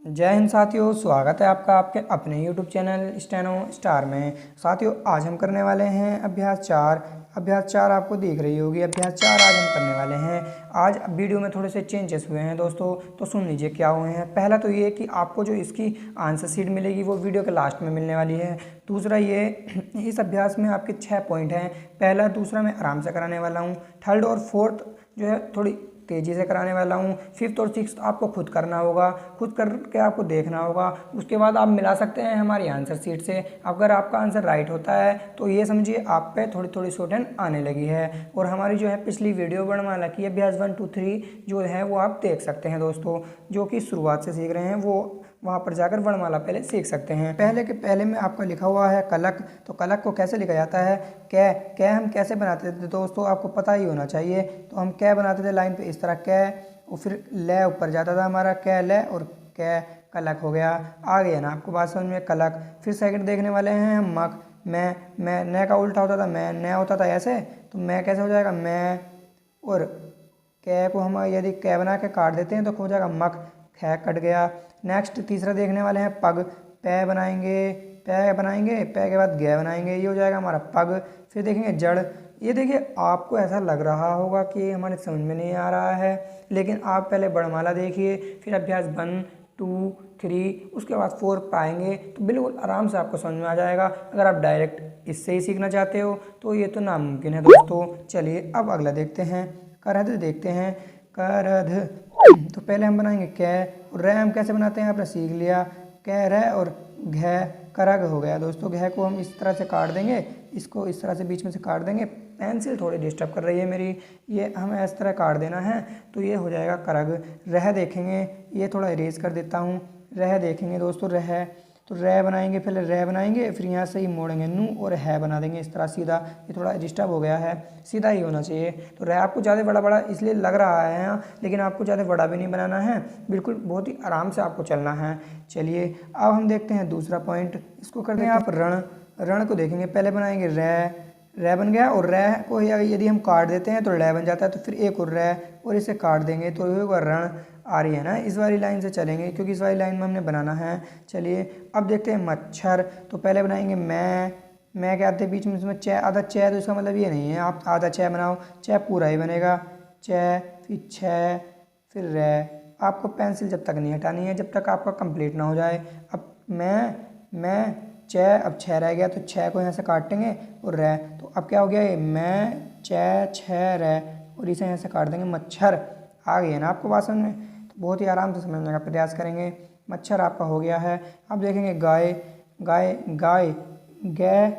जय हिंद साथियों, स्वागत है आपका आपके अपने YouTube चैनल स्टेनो स्टार में। साथियों, आज हम करने वाले हैं अभ्यास 4 आपको दिख रही होगी। अभ्यास 4 आज हम करने वाले हैं। आज वीडियो में थोड़े से चेंजेस हुए हैं दोस्तों, तो सुन लीजिए क्या हुए हैं। पहला तो ये कि आपको जो इसकी आंसर शीट मिलेगी वो वीडियो के लास्ट में मिलने वाली है। दूसरा ये, इस अभ्यास में आपके 6 पॉइंट हैं। पहला दूसरा मैं आराम से कराने वाला हूँ। थर्ड और फोर्थ जो है थोड़ी तेज़ी से कराने वाला हूँ। फिफ्थ और सिक्स्थ आपको खुद करना होगा, खुद करके आपको देखना होगा। उसके बाद आप मिला सकते हैं हमारी आंसर शीट से। अगर आपका आंसर राइट होता है तो ये समझिए आप पे थोड़ी थोड़ी स्टूडेंट आने लगी है। और हमारी जो है पिछली वीडियो वर्णमाला की अभ्यास 1 2 3 जो है वो आप देख सकते हैं दोस्तों। जो कि शुरुआत से सीख रहे हैं वो वहाँ पर जाकर वर्णमाला पहले सीख सकते हैं। पहले के पहले में आपका लिखा हुआ है कलक। तो कलक को कैसे लिखा जाता है? कै हम कैसे बनाते थे दोस्तों, आपको पता ही होना चाहिए। तो हम कै बनाते थे लाइन पे इस तरह कै, और फिर ले ऊपर जाता था हमारा कै ले, और कै कलक हो गया। आ गया ना आपको बात समझ में? कलक। फिर सेकंड देखने वाले हैं हम मक। मैं न का उल्टा होता था, मैं न होता था ऐसे, तो मैं कैसे हो जाएगा? मैं। और कै को हम यदि कै बना के काट देते हैं तो हो जाएगा मक, खै कट गया। नेक्स्ट तीसरा देखने वाले हैं पग। पै बनाएंगे, पै के बाद गै बनाएंगे, ये हो जाएगा हमारा पग। फिर देखेंगे जड़। ये देखिए आपको ऐसा लग रहा होगा कि हमारे समझ में नहीं आ रहा है, लेकिन आप पहले वर्णमाला देखिए, फिर अभ्यास 1 2 3 उसके बाद 4 पाएंगे तो बिल्कुल आराम से आपको समझ में आ जाएगा। अगर आप डायरेक्ट इससे ही सीखना चाहते हो तो ये तो नामुमकिन है दोस्तों। चलिए अब अगला देखते हैं, करध देखते हैं। करध तो पहले हम बनाएंगे कै, और रै हम कैसे बनाते हैं आपने सीख लिया। कै रै और घै करग हो गया दोस्तों। घै को हम इस तरह से काट देंगे, इसको इस तरह से बीच में से काट देंगे। पेंसिल थोड़ी डिस्टर्ब कर रही है मेरी, ये हमें इस तरह काट देना है तो ये हो जाएगा करग। रह देखेंगे, ये थोड़ा इरेज कर देता हूँ। रह देखेंगे दोस्तों, रह तो रह बनाएंगे, पहले रह बनाएंगे, फिर यहाँ से ही मोड़ेंगे नू और है बना देंगे इस तरह सीधा। ये थोड़ा डिस्टर्ब हो गया है, सीधा ही होना चाहिए। तो रह आपको ज़्यादा बड़ा बड़ा इसलिए लग रहा है यहाँ, लेकिन आपको ज़्यादा बड़ा भी नहीं बनाना है, बिल्कुल बहुत ही आराम से आपको चलना है। चलिए अब हम देखते हैं दूसरा पॉइंट, इसको कर देंगे आप रण। रण को देखेंगे, पहले बनाएंगे रै बन गया, और रै को यदि हम काट देते हैं तो रै बन जाता है, तो फिर एक और रै और इसे काट देंगे तो ये होगा रण। आ रही है ना? इस वाली लाइन से चलेंगे क्योंकि इस वाली लाइन में हमने बनाना है। चलिए अब देखते हैं मच्छर। तो पहले बनाएंगे मैं के आते बीच में इसमें च आधा च, तो इसका मतलब ये नहीं है आप आधा च बनाओ, च पूरा ही बनेगा। च फिर छ फिर रै। आपको पेंसिल जब तक नहीं हटानी है जब तक आपका कंप्लीट ना हो जाए। अब मैं छ, अब छ रह गया तो छ को यहाँ से काटेंगे और रै, तो अब क्या हो गया? ये मैं छ छ रै, और इसे यहाँ से काट देंगे मच्छर। आ गई है ना आपको बात समझ में? तो बहुत ही आराम से समझने का प्रयास करेंगे। मच्छर आपका हो गया है। अब देखेंगे गाय। गाय गै,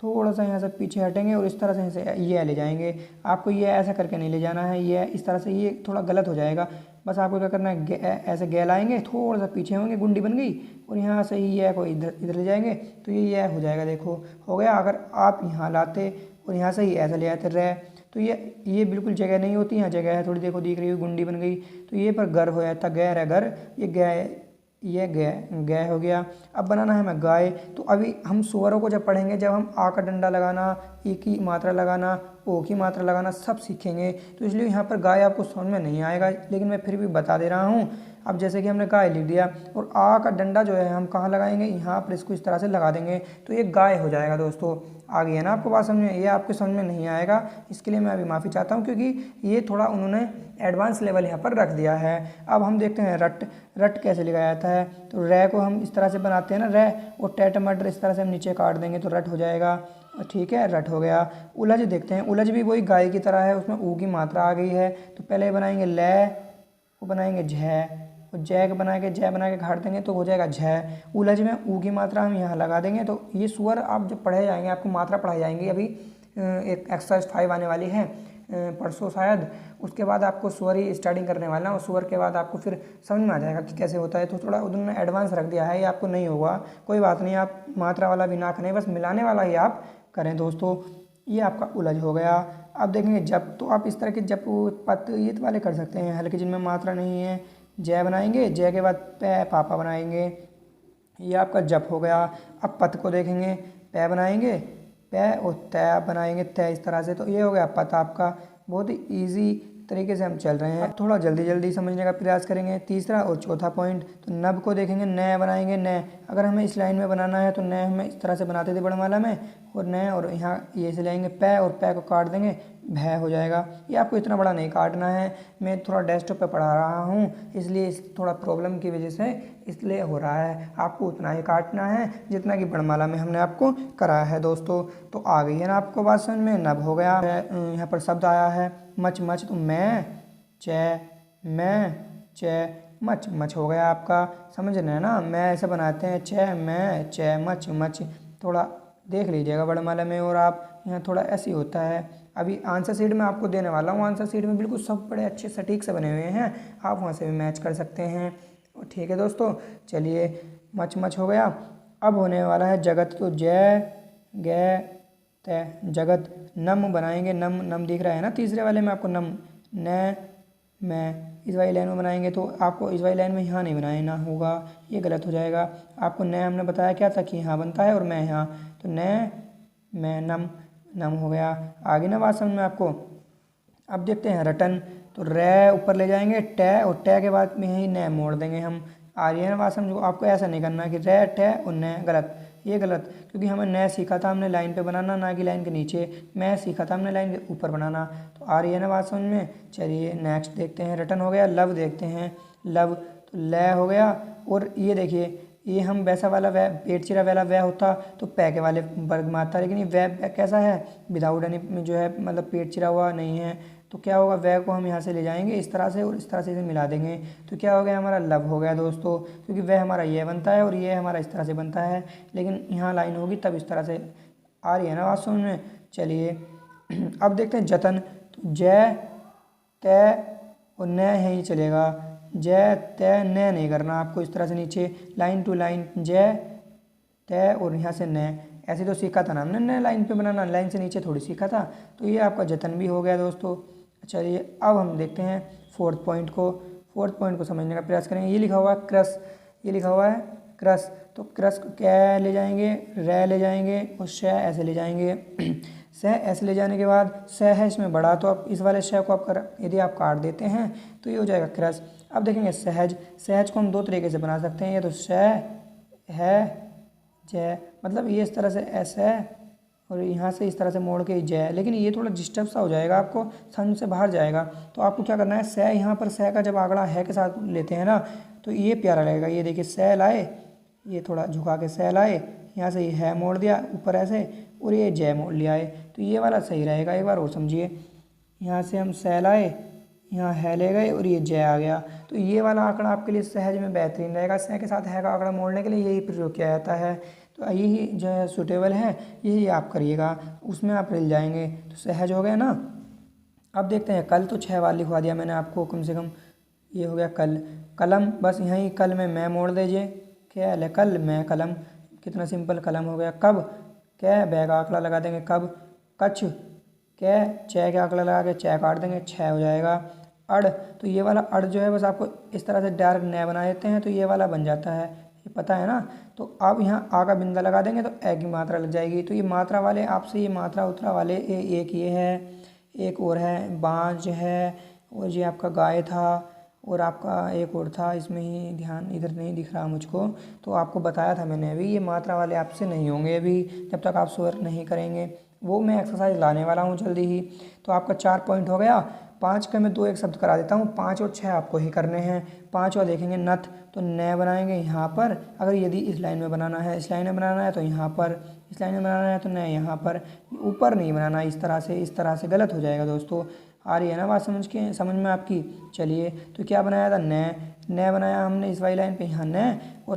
थोड़ा सा यहाँ से पीछे हटेंगे और इस तरह से यहाँ से ये ले जाएंगे। आपको ये ऐसा करके नहीं ले जाना है, ये इस तरह से, ये थोड़ा गलत हो जाएगा। बस आपको क्या करना है, ऐसे गै लाएंगे, थोड़ा सा पीछे होंगे, गुंडी बन गई, और यहाँ से ही ये को इधर ले जाएंगे तो ये हो जाएगा। देखो हो गया। अगर आप यहाँ लाते और यहाँ से ही ऐसा ले आते रै, तो ये बिल्कुल जगह नहीं होती, यहाँ जगह है थोड़ी, देखो दिख रही है गुंडी बन गई, तो ये पर घर हो जाता, गैर है घर, ये गै हो गया। अब बनाना है हमें गाय। तो अभी हम स्वरों को जब पढ़ेंगे, जब हम आ का डंडा लगाना, ई की मात्रा लगाना, ओ की मात्रा लगाना सब सीखेंगे, तो इसलिए यहाँ पर गाय आपको समझ में नहीं आएगा, लेकिन मैं फिर भी बता दे रहा हूँ। अब जैसे कि हमने गाय लिख दिया, और आ का डंडा जो है हम कहाँ लगाएंगे? यहाँ पर, इसको इस तरह से लगा देंगे तो ये गाय हो जाएगा दोस्तों। आ गई है ना आपको बात समझ में? ये आपके समझ में नहीं आएगा, इसके लिए मैं अभी माफ़ी चाहता हूँ, क्योंकि ये थोड़ा उन्होंने एडवांस लेवल यहाँ पर रख दिया है। अब हम देखते हैं रट कैसे लिखा जाता है। तो रै को हम इस तरह से बनाते हैं ना, रै, और टमाटर इस तरह से हम नीचे काट देंगे तो रट हो जाएगा। ठीक है, रट हो गया। उलझ देखते हैं। उलझ भी वही गाय की तरह है, उसमें ऊ की मात्रा आ गई है। तो पहले बनाएंगे लै, वो बनाएंगे झै, और जै के बना के जै बना के घाट देंगे तो हो जाएगा झै। उलझ में ऊ की मात्रा हम यहाँ लगा देंगे। तो ये स्वर आप जब पढ़े जाएंगे, आपको मात्रा पढ़ाई जाएंगी। अभी एक एक्सरसाइज 5 आने वाली है परसों शायद, उसके बाद आपको स्वर ही स्टार्टिंग करने वाला है, और स्वर के बाद आपको फिर समझ में आ जाएगा कि कैसे होता है। तो थोड़ा उन्होंने एडवांस रख दिया है, ये आपको नहीं होगा, कोई बात नहीं, आप मात्रा वाला भी ना करें, बस मिलाने वाला ही आप करें दोस्तों। ये आपका उलझ हो गया। अब देखेंगे जब, तो आप इस तरह के जब पत ये वाले कर सकते हैं हल्के, जिनमें मात्रा नहीं है। जय बनाएंगे, जय के बाद पै पापा बनाएंगे, ये आपका जप हो गया। अब पत को देखेंगे, पै बनाएंगे, पै और तय बनाएंगे, तय इस तरह से, तो ये हो गया पत आपका। बहुत ही ईजी तरीके से हम चल रहे हैं। अब थोड़ा जल्दी जल्दी समझने का प्रयास करेंगे। तीसरा और चौथा पॉइंट, तो नब को देखेंगे, न बनाएंगे। न अगर हमें इस लाइन में बनाना है तो न हमें इस तरह से बनाते थे वर्णमाला में, और न और यहाँ ये से लेंगे पै, और पै को काट देंगे, भय हो जाएगा। ये आपको इतना बड़ा नहीं काटना है, मैं थोड़ा डेस्कटॉप पे पढ़ा रहा हूँ इसलिए थोड़ा प्रॉब्लम की वजह से इसलिए हो रहा है। आपको उतना ही काटना है जितना कि वर्णमाला में हमने आपको कराया है दोस्तों। तो आ गई है ना आपको बात समझ में। नब हो गया, यहाँ पर शब्द आया है मच मच, तो मैं मच मच हो गया आपका, समझ रहे हैं ना। मैं ऐसे बनाते हैं मैं मच मच, थोड़ा देख लीजिएगा वर्णमाला में, और आप यहाँ थोड़ा ऐसे ही होता है। अभी आंसर शीट में आपको देने वाला हूँ, आंसर शीट में बिल्कुल सब बड़े अच्छे सटीक से बने हुए हैं, आप वहाँ से भी मैच कर सकते हैं। ठीक है दोस्तों, चलिए मच मच हो गया। अब होने वाला है जगत, तो जय गे तय जगत। नम बनाएंगे, नम नम दिख रहा है ना तीसरे वाले में आपको, नम न मैं इस वाली लाइन में बनाएंगे, तो आपको इस वाली लाइन में यहाँ नहीं बनाना होगा, ये गलत हो जाएगा। आपको न हमने बताया क्या था कि यहाँ बनता है, और मैं यहाँ, तो न मैं नम नम हो गया। आगे ना बात समझ में आपको। अब देखते हैं रटन, तो रे ऊपर ले जाएंगे, टे, और टे के बाद में ही न मोड़ देंगे हम। आ रही है ना बात समझो। आपको ऐसा नहीं करना कि रे टे और न, गलत, ये गलत, क्योंकि हमें न सीखा था हमने लाइन पे बनाना, ना कि लाइन के नीचे। मैं सीखा था हमने लाइन के ऊपर बनाना। तो आ रही है ना बात समझ में। चलिए नेक्स्ट देखते हैं, रटन हो गया। लब देखते हैं, लब, तो ल हो गया। और ये देखिए, ये हम वैसा वाला वह पेट चिरा वाला वह होता तो पै के वाले वर्ग में आता, लेकिन ये वह कैसा है, विदाउट एनी जो है, मतलब पेट चिरा हुआ नहीं है। तो क्या होगा, वह को हम यहाँ से ले जाएंगे इस तरह से, और इस तरह से इसे मिला देंगे, तो क्या हो गया हमारा लब हो गया दोस्तों। क्योंकि वह हमारा ये बनता है और ये हमारा इस तरह से बनता है, लेकिन यहाँ लाइन होगी तब इस तरह से। आ रही है ना बात समझ में। चलिए अब देखते हैं जतन, तो जय तय और न यहीं चलेगा, जय तय न नहीं करना आपको, इस तरह से नीचे लाइन टू लाइन जय तय, और यहाँ से न। ऐसे तो सीखा था ना हमने न लाइन पे बनाना, लाइन से नीचे थोड़ी सीखा था। तो ये आपका जतन भी हो गया दोस्तों। चलिए अब हम देखते हैं फोर्थ पॉइंट को। फोर्थ पॉइंट को समझने का प्रयास करेंगे। ये लिखा हुआ है क्रस, ये लिखा हुआ है क्रस, तो क्रस को क्या ले जाएंगे, रे ले जाएंगे, और श ऐसे ले जाएंगे। सह ऐसे ले जाने के बाद सह है इसमें बड़ा, तो आप इस वाले शह को आप यदि आप काट देते हैं तो ये हो जाएगा क्रस। अब देखेंगे सहज, सहज को हम दो तरीके से बना सकते हैं, ये तो सह है जय, मतलब ये इस तरह से ऐसे है, और यहाँ से इस तरह से मोड़ के जय, लेकिन ये थोड़ा डिस्टर्ब सा हो जाएगा, आपको समझ से बाहर जाएगा। तो आपको क्या करना है, सह, यहाँ पर सह का जब आंकड़ा है के साथ लेते हैं ना, तो ये प्यारा लगेगा। ये देखिए सह लाए, ये थोड़ा झुका के सह लाए, यहाँ से ये है मोड़ दिया ऊपर ऐसे, और ये जय मोड़ लिया है, तो ये वाला सही रहेगा। एक बार और समझिए, यहाँ से हम सह लाए, यहाँ है ले गए, और ये जय आ गया, तो ये वाला आंकड़ा आपके लिए सहज में बेहतरीन रहेगा। सह के साथ है का आंकड़ा मोड़ने के लिए यही प्रयोग किया जाता है, तो यही जो है सूटेबल है, यही आप करिएगा, उसमें आप मिल जाएंगे। तो सहज हो गया ना। अब देखते हैं कल, तो 6 बार लिखवा दिया मैंने आपको कम से कम। ये हो गया कल। कलम, बस यहीं कल में मैं मोड़ दीजिए, क्या है कल में कलम, कितना सिंपल कलम हो गया। कब, क्या बैग आंकड़ा लगा देंगे कब। कच्छ, क्या चय का आंकड़ा लगा के चय काट देंगे, 6 हो जाएगा। अड़, तो ये वाला अड़ जो है बस आपको इस तरह से डायरेक्ट न बना देते हैं, तो ये वाला बन जाता है, ये पता है ना। तो अब यहाँ आ का बिंदा लगा देंगे तो ए की मात्रा लग जाएगी। तो ये मात्रा वाले आपसे ये मात्रा उतरा वाले एक ये है, एक और है बाँझ है, और ये आपका गाय था, और आपका एक और था, इसमें ही ध्यान इधर नहीं दिख रहा मुझको, तो आपको बताया था मैंने अभी, ये मात्रा वाले आपसे नहीं होंगे अभी जब तक आप स्वर नहीं करेंगे, वो मैं एक्सरसाइज लाने वाला हूँ जल्दी ही। तो आपका 4 पॉइंट हो गया। 5 का मैं 2 एक शब्द करा देता हूँ, 5 और 6 आपको ही करने हैं। 5 और देखेंगे नथ, तो न बनाएंगे यहाँ पर, अगर यदि इस लाइन में बनाना है, इस लाइन में बनाना है तो यहाँ पर, इस लाइन में बनाना है तो न यहाँ पर, ऊपर नहीं बनाना, इस तरह से गलत हो जाएगा दोस्तों। आ रही है ना बात समझ में आपकी। चलिए, तो क्या बनाया था, न बनाया हमने इस वाली लाइन पे, यहाँ न, और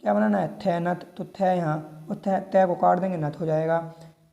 क्या बनाना है थ नथ, तो थ यहाँ, और थ को काट देंगे नथ हो जाएगा।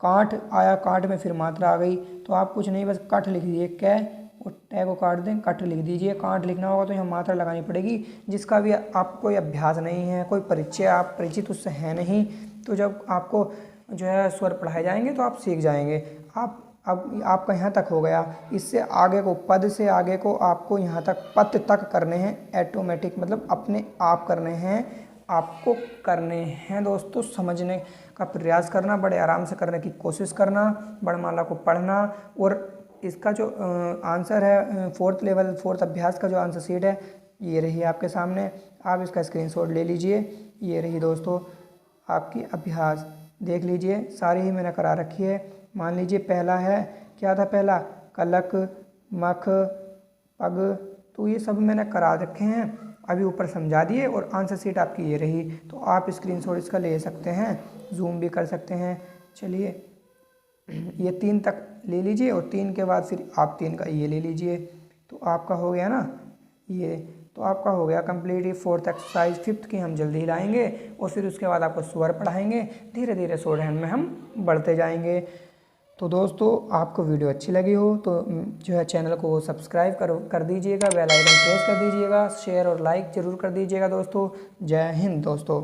कांठ आया, कांठ में फिर मात्रा आ गई, तो आप कुछ नहीं बस कठ लिख दीजिए, कै और टे को काट दें, कठ लिख दीजिए। कांठ लिखना होगा तो यहाँ मात्रा लगानी पड़ेगी, जिसका भी आपको कोई अभ्यास नहीं है, कोई परिचय आप परिचित उससे है नहीं, तो जब आपको जो है स्वर पढ़ाए जाएंगे तो आप सीख जाएंगे। आप अब आपका यहाँ तक हो गया, इससे आगे को, पद से आगे को आपको यहाँ तक पद तक करने हैं ऑटोमेटिक, मतलब अपने आप करने हैं, आपको करने हैं दोस्तों। समझने का प्रयास करना, बड़े आराम से करने की कोशिश करना, वर्णमाला को पढ़ना, और इसका जो आंसर है फोर्थ लेवल, फोर्थ अभ्यास का जो आंसर शीट है ये रही आपके सामने। आप इसका स्क्रीनशॉट ले लीजिए। ये रही दोस्तों आपकी अभ्यास, देख लीजिए सारी ही मैंने करा रखी है। मान लीजिए पहला है, क्या था पहला, कलक, मख, पग, तो ये सब मैंने करा रखे हैं, अभी ऊपर समझा दिए। और आंसर शीट आपकी ये रही, तो आप स्क्रीनशॉट इसका ले सकते हैं, जूम भी कर सकते हैं। चलिए ये 3 तक ले लीजिए और 3 के बाद फिर आप 3 का ये ले लीजिए, तो आपका हो गया ना ये, तो आपका हो गया कंप्लीट। ये फोर्थ एक्सरसाइज, फिफ्थ की हम जल्दी ही लाएंगे और फिर उसके बाद आपको स्वर पढ़ाएंगे। धीरे धीरे शॉर्ट हैंड में हम बढ़ते जाएंगे। तो दोस्तों आपको वीडियो अच्छी लगी हो तो जो है चैनल को सब्सक्राइब कर दीजिएगा, बेल आइकन प्रेस कर दीजिएगा, शेयर और लाइक ज़रूर कर दीजिएगा दोस्तों। जय हिंद दोस्तों।